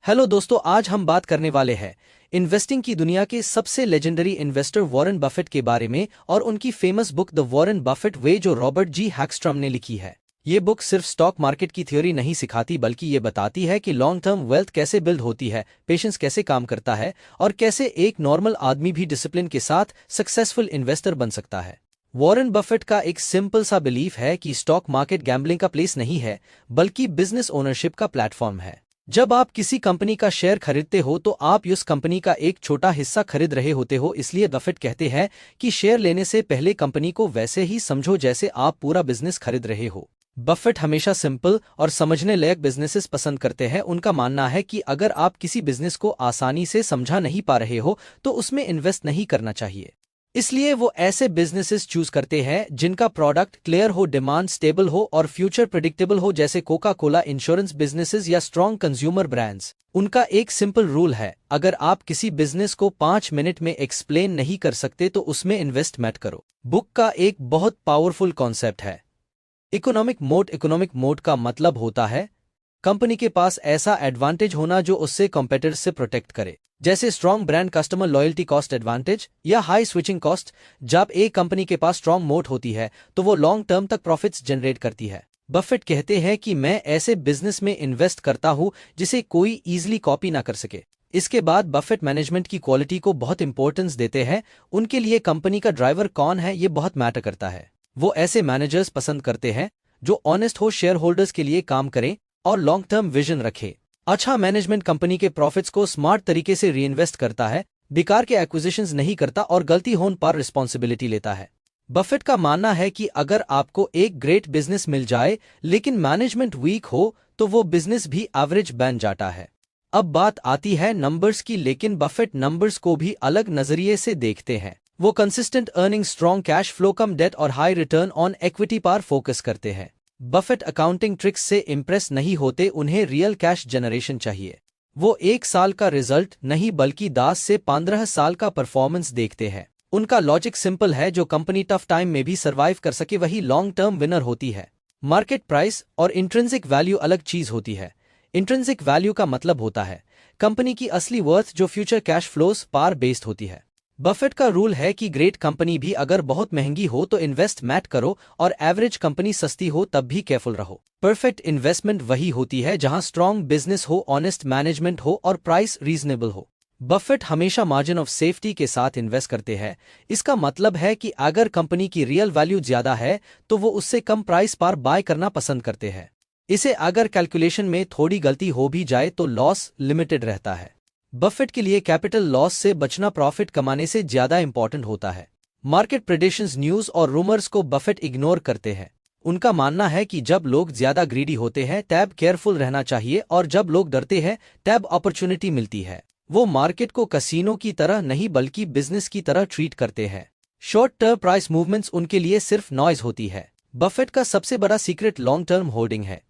Hello दोस्तों, आज हम बात करने वाले हैं इन्वेस्टिंग की दुनिया के सबसे लेजेंडरी इन्वेस्टर वॉरेन बफेट के बारे में और उनकी famous book the Warren Buffett way जो रॉबर्ट जी हैक्स्ट्रॉम ने लिखी है। ये बुक सिर्फ स्टॉक मार्केट की थ्योरी नहीं सिखाती बल्कि ये बताती है कि लॉन्ग टर्म वेल्थ कैसे बिल्ड होती है, पेशेंस कैसे काम करता है और कैसे एक नॉर्मल आदमी भी डिसिप्लिन के साथ सक्सेसफुल इन्वेस्टर बन सकता है। वॉरेन बफेट का एक सिंपल सा बिलीफ है कि स्टॉक मार्केट गैम्बलिंग का प्लेस नहीं है बल्कि बिजनेस ओनरशिप का प्लेटफॉर्म है। जब आप किसी कंपनी का शेयर खरीदते हो तो आप उस कंपनी का एक छोटा हिस्सा खरीद रहे होते हो, इसलिए बफेट कहते हैं कि शेयर लेने से पहले कंपनी को वैसे ही समझो जैसे आप पूरा बिजनेस खरीद रहे हो। बफेट हमेशा सिंपल और समझने लायक बिजनेसेस पसंद करते हैं। उनका मानना है कि अगर आप किसी बिजनेस को आसानी से समझा नहीं पा रहे हो तो उसमें इन्वेस्ट नहीं करना चाहिए। इसलिए वो ऐसे बिजनेसेस चूज करते हैं जिनका प्रोडक्ट क्लियर हो, डिमांड स्टेबल हो और फ्यूचर प्रेडिक्टेबल हो, जैसे कोका कोला, इंश्योरेंस बिजनेसेस या स्ट्रॉन्ग कंज्यूमर ब्रांड्स। उनका एक सिंपल रूल है, अगर आप किसी बिजनेस को 5 मिनट में एक्सप्लेन नहीं कर सकते तो उसमें इन्वेस्ट मत करो। बुक का एक बहुत पावरफुल कॉन्सेप्ट है इकोनॉमिक मोट। इकोनॉमिक मोट का मतलब होता है कंपनी के पास ऐसा एडवांटेज होना जो उससे कॉम्पिटिटर्स से प्रोटेक्ट करे, जैसे strong brand, customer loyalty, cost advantage या हाई स्विचिंग कॉस्ट। जब एक कंपनी के पास स्ट्रॉन्ग मोट होती है तो वो लॉन्ग टर्म तक प्रॉफिट्स जनरेट करती है। बफेट कहते हैं कि मैं ऐसे बिजनेस में इन्वेस्ट करता हूं जिसे कोई इजीली कॉपी ना कर सके। इसके बाद बफेट मैनेजमेंट की क्वालिटी को बहुत इंपॉर्टेंस देते हैं। उनके लिए कंपनी का ड्राइवर कौन है ये बहुत मैटर करता है। वो ऐसे मैनेजर्स पसंद करते हैं जो ऑनेस्ट हो, शेयर होल्डर्स के लिए काम करें और लॉन्ग टर्म विजन रखे। अच्छा मैनेजमेंट कंपनी के प्रॉफिट्स को स्मार्ट तरीके से रीइन्वेस्ट करता है, बेकार के एक्विजिशंस नहीं करता और गलती होने पर रिस्पॉन्सिबिलिटी लेता है। बफेट का मानना है कि अगर आपको एक ग्रेट बिजनेस मिल जाए लेकिन मैनेजमेंट वीक हो तो वो बिजनेस भी एवरेज बन जाता है। अब बात आती है नंबर्स की, लेकिन बफेट नंबर्स को भी अलग नजरिए से देखते हैं। वो consistent earning, strong cash flow, कम डेट और हाई रिटर्न ऑन इक्विटी पर फोकस करते हैं। बफेट अकाउंटिंग ट्रिक्स से इंप्रेस नहीं होते, उन्हें रियल कैश जनरेशन चाहिए। वो 1 साल का रिजल्ट नहीं बल्कि 10 से 15 साल का परफॉर्मेंस देखते हैं। उनका लॉजिक सिंपल है, जो कंपनी टफ टाइम में भी सर्वाइव कर सके वही लॉन्ग टर्म विनर होती है। मार्केट प्राइस और इंट्रिंसिक वैल्यू अलग चीज होती है। इंट्रिंसिक वैल्यू का मतलब होता है कंपनी की असली वर्थ जो फ्यूचर कैश फ्लोस पर बेस्ड होती है। बफेट का रूल है कि ग्रेट कंपनी भी अगर बहुत महंगी हो तो इन्वेस्ट मत करो और एवरेज कंपनी सस्ती हो तब भी केयरफुल रहो। परफेक्ट इन्वेस्टमेंट वही होती है जहां स्ट्रॉन्ग बिजनेस हो, ऑनेस्ट मैनेजमेंट हो और प्राइस रीजनेबल हो। बफेट हमेशा मार्जिन ऑफ सेफ्टी के साथ इन्वेस्ट करते हैं। इसका मतलब है कि अगर कंपनी की रियल वैल्यू ज्यादा है तो वो उससे कम प्राइस पर बाय करना पसंद करते हैं। इसे अगर कैलकुलेशन में थोड़ी गलती हो भी जाए तो लॉस लिमिटेड रहता है। बफेट के लिए कैपिटल लॉस से बचना प्रॉफिट कमाने से ज्यादा इंपॉर्टेंट होता है। मार्केट प्रेडिक्शंस, न्यूज और रूमर्स को बफेट इग्नोर करते हैं। उनका मानना है कि जब लोग ज्यादा ग्रीडी होते हैं तब केयरफुल रहना चाहिए और जब लोग डरते हैं तब अपॉर्चुनिटी मिलती है। वो मार्केट को कसीनो की तरह नहीं बल्कि बिजनेस की तरह ट्रीट करते हैं। शॉर्ट टर्म प्राइस मूवमेंट्स उनके लिए सिर्फ नॉइज होती है। बफेट का सबसे बड़ा सीक्रेट लॉन्ग टर्म होल्डिंग है।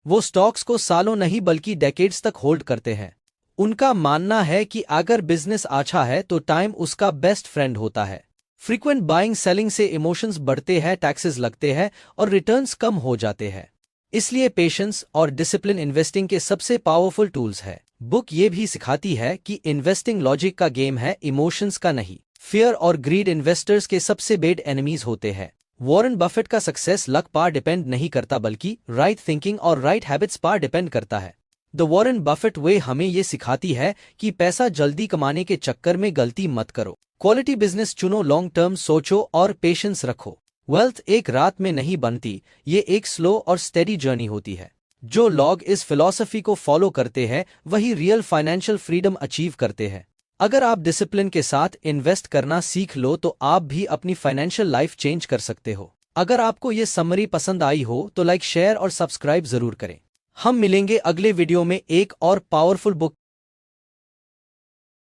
वो स्टॉक्स को सालों नहीं बल्कि डेकेड्स तक होल्ड करते हैं। उनका मानना है कि अगर बिजनेस अच्छा है तो टाइम उसका बेस्ट फ्रेंड होता है। फ्रीक्वेंट बाइंग सेलिंग से इमोशंस बढ़ते हैं, टैक्सेस लगते हैं और रिटर्न्स कम हो जाते हैं। इसलिए पेशेंस और डिसिप्लिन इन्वेस्टिंग के सबसे पावरफुल टूल्स है। बुक ये भी सिखाती है कि इन्वेस्टिंग लॉजिक का गेम है, इमोशंस का नहीं। फियर और ग्रीड इन्वेस्टर्स के सबसे बेड एनिमीज होते हैं। वॉरेन बफेट का सक्सेस लक पर डिपेंड नहीं करता बल्कि राइट थिंकिंग और राइट हैबिट्स पर डिपेंड करता है। द वॉरेन बफेट वे हमें ये सिखाती है कि पैसा जल्दी कमाने के चक्कर में गलती मत करो। क्वालिटी बिजनेस चुनो, लॉन्ग टर्म सोचो और पेशेंस रखो। वेल्थ एक रात में नहीं बनती, ये एक स्लो और स्टेडी जर्नी होती है। जो लोग इस फिलॉसफी को फॉलो करते हैं वही रियल फाइनेंशियल फ्रीडम अचीव करते हैं। अगर आप डिसिप्लिन के साथ इन्वेस्ट करना सीख लो तो आप भी अपनी फाइनेंशियल लाइफ चेंज कर सकते हो। अगर आपको ये समरी पसंद आई हो तो लाइक, शेयर और सब्सक्राइब जरूर करें। हम मिलेंगे अगले वीडियो में एक और पावरफुल बुक